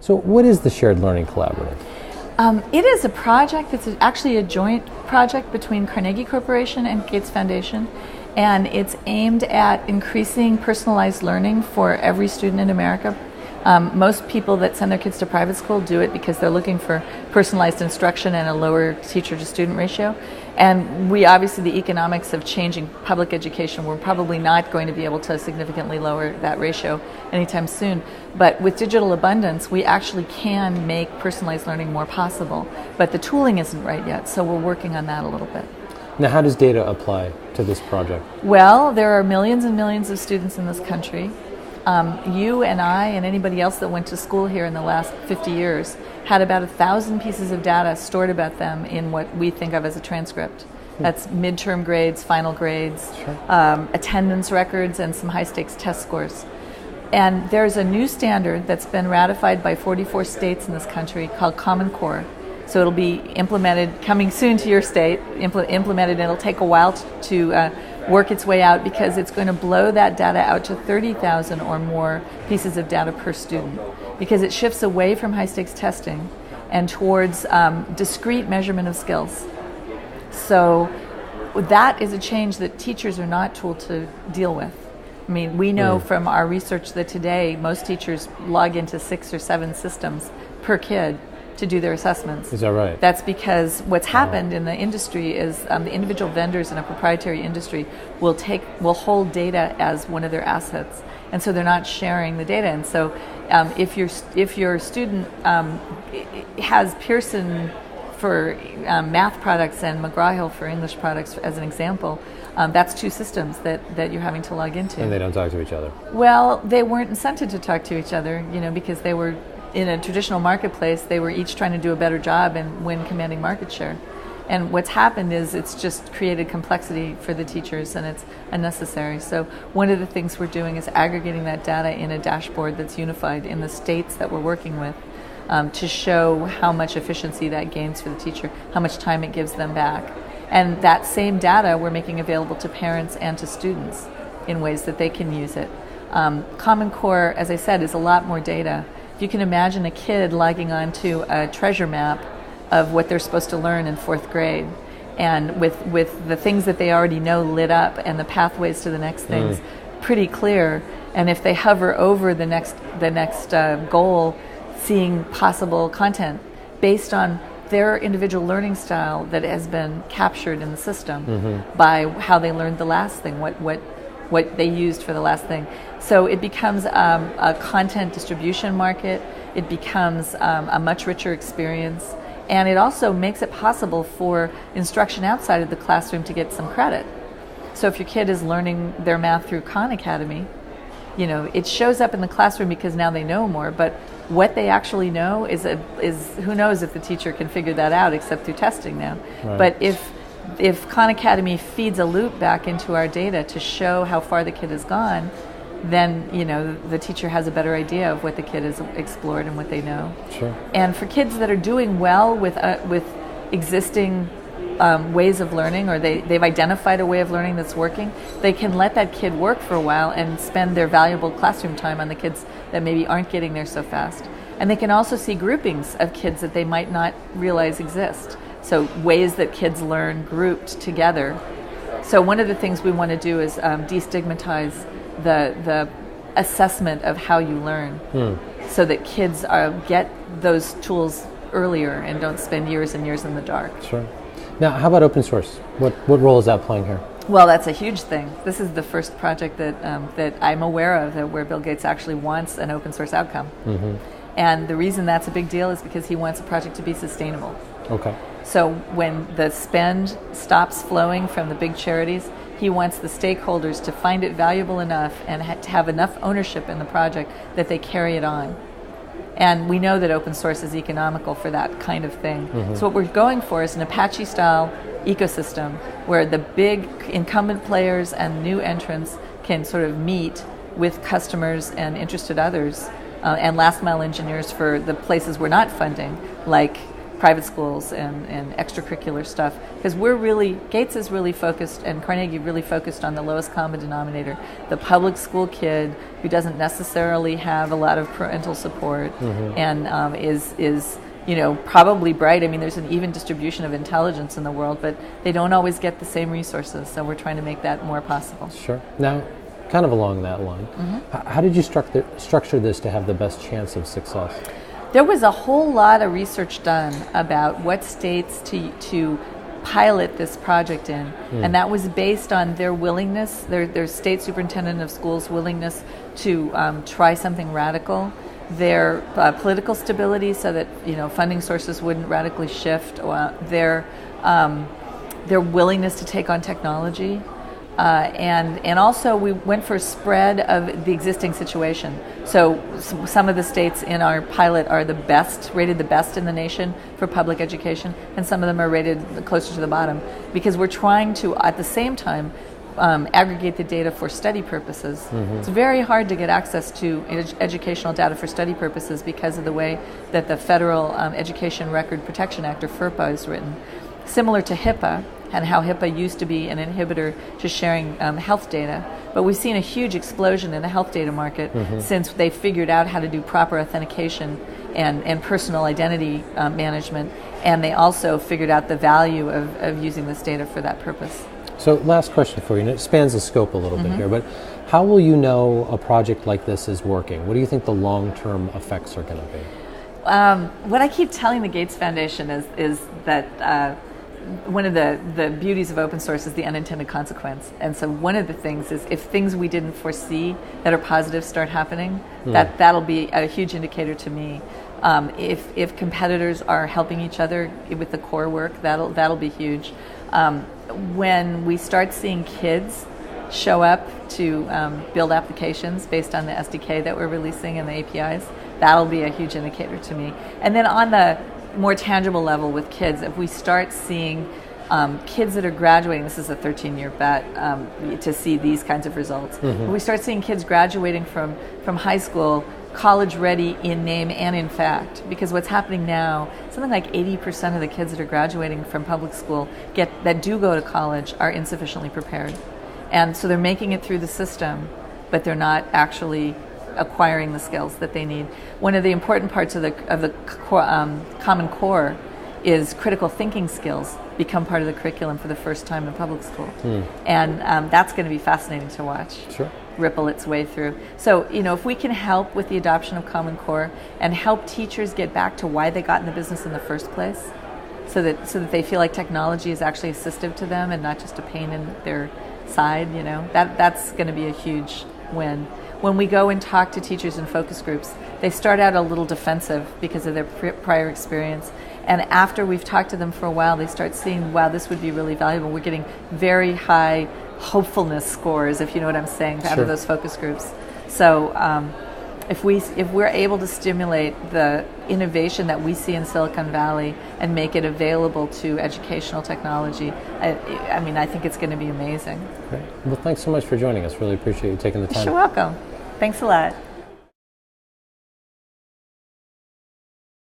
So what is the Shared Learning Collaborative? It is a project that's actually a joint project between Carnegie Corporation and Gates Foundation, and it's aimed at increasing personalized learning for every student in America. Most people that send their kids to private school do it because they're looking for personalized instruction and a lower teacher-to-student ratio. And we obviously, the economics of changing public education, we're probably not going to be able to significantly lower that ratio anytime soon. But with digital abundance, we actually can make personalized learning more possible. But the tooling isn't right yet, so we're working on that a little bit. Now, how does data apply to this project? Well, there are millions and millions of students in this country. You and I and anybody else that went to school here in the last 50 years had about 1,000 pieces of data stored about them in what we think of as a transcript. That's midterm grades, final grades, attendance records, and some high-stakes test scores. And there's a new standard that's been ratified by 44 states in this country called Common Core. So it'll be implemented, coming soon to your state, implemented, and it'll take a while to work its way out because it's going to blow that data out to 30,000 or more pieces of data per student, because it shifts away from high-stakes testing and towards discrete measurement of skills. So that is a change that teachers are not tooled to deal with. I mean, we know from our research that today most teachers log into 6 or 7 systems per kid to do their assessments. Is that right? That's because what's happened in the industry is the individual vendors in a proprietary industry will hold data as one of their assets, and so they're not sharing the data. And so if your student has Pearson for math products and McGraw-Hill for English products, as an example, that's 2 systems that you're having to log into. And they don't talk to each other. Well, they weren't incented to talk to each other, because they were in a traditional marketplace. They were each trying to do a better job and win commanding market share. And what's happened is it's just created complexity for the teachers, and it's unnecessary. So one of the things we're doing is aggregating that data in a dashboard that's unified in the states that we're working with, to show how much efficiency that gains for the teacher, how much time it gives them back. And that same data we're making available to parents and to students in ways that they can use it. Common Core, as I said, is a lot more data. If you can imagine a kid logging onto a treasure map of what they're supposed to learn in 4th grade, and with the things that they already know lit up and the pathways to the next things pretty clear, and if they hover over the next goal, seeing possible content based on their individual learning style that has been captured in the system by how they learned the last thing, what they used for the last thing. So it becomes a content distribution market. It becomes a much richer experience. And it also makes it possible for instruction outside of the classroom to get some credit. So if your kid is learning their math through Khan Academy, it shows up in the classroom because now they know more, but what they actually know is who knows if the teacher can figure that out except through testing now. Right. But if Khan Academy feeds a loop back into our data to show how far the kid has gone, then the teacher has a better idea of what the kid has explored and what they know. Sure. And for kids that are doing well with existing ways of learning, or they've identified a way of learning that's working, they can let that kid work for a while and spend their valuable classroom time on the kids that maybe aren't getting there so fast. And they can also see groupings of kids that they might not realize exist. So ways that kids learn grouped together. So one of the things we want to do is destigmatize the assessment of how you learn, so that kids get those tools earlier and don't spend years and years in the dark. Sure. Now, how about open source? What role is that playing here? Well, that's a huge thing. This is the first project that I'm aware of where Bill Gates actually wants an open source outcome. And the reason that's a big deal is because he wants a project to be sustainable. Okay. So when the spend stops flowing from the big charities, he wants the stakeholders to find it valuable enough and to have enough ownership in the project that they carry it on. And we know that open source is economical for that kind of thing. So what we're going for is an Apache-style ecosystem where the big incumbent players and new entrants can sort of meet with customers and interested others, and last mile engineers for the places we're not funding, like private schools and extracurricular stuff, because Gates is really focused, and Carnegie really focused on the lowest common denominator, the public school kid who doesn't necessarily have a lot of parental support and is probably bright. I mean, there's an even distribution of intelligence in the world, but they don't always get the same resources, so we're trying to make that more possible. Sure. Now, kind of along that line, how did you structure this to have the best chance of success? There was a whole lot of research done about what states to pilot this project in, and that was based on their willingness, their state superintendent of schools' willingness to try something radical, their political stability, so that funding sources wouldn't radically shift, their willingness to take on technology. And also we went for a spread of the existing situation. So some of the states in our pilot are rated the best in the nation for public education, and some of them are rated closer to the bottom, because we're trying to, at the same time, aggregate the data for study purposes. It's very hard to get access to educational data for study purposes because of the way that the Federal Education Record Protection Act, or FERPA, is written. Similar to HIPAA, and how HIPAA used to be an inhibitor to sharing health data. But we've seen a huge explosion in the health data market since they figured out how to do proper authentication and personal identity management, and they also figured out the value of using this data for that purpose. So last question for you, and it spans the scope a little bit here, but how will you know a project like this is working? What do you think the long-term effects are going to be? What I keep telling the Gates Foundation is that one of the beauties of open source is the unintended consequence. And so one of the things is, if things we didn't foresee that are positive start happening, that'll be a huge indicator to me. If competitors are helping each other with the core work, that'll be huge. When we start seeing kids show up to build applications based on the SDK that we're releasing and the APIs, that'll be a huge indicator to me. And then on the more tangible level with kids, if we start seeing kids that are graduating, this is a 13-year bet to see these kinds of results. If we start seeing kids graduating from high school college ready in name and in fact, because what's happening now, something like 80% of the kids that are graduating from public school that do go to college are insufficiently prepared. And so they're making it through the system, but they're not actually acquiring the skills that they need. One of the important parts of the Common Core is critical thinking skills become part of the curriculum for the first time in public school. And that's going to be fascinating to watch. Sure. Ripple its way through. So, if we can help with the adoption of Common Core and help teachers get back to why they got in the business in the first place, so that they feel like technology is actually assistive to them and not just a pain in their side, that's going to be a huge win. When we go and talk to teachers in focus groups, they start out a little defensive because of their prior experience. And after we've talked to them for a while, they start seeing, wow, this would be really valuable. We're getting very high hopefulness scores, if you know what I'm saying, out of those focus groups. So if we're able to stimulate the innovation that we see in Silicon Valley and make it available to educational technology, I think it's going to be amazing. Great. Well, thanks so much for joining us. Really appreciate you taking the time. You're welcome. Thanks a lot.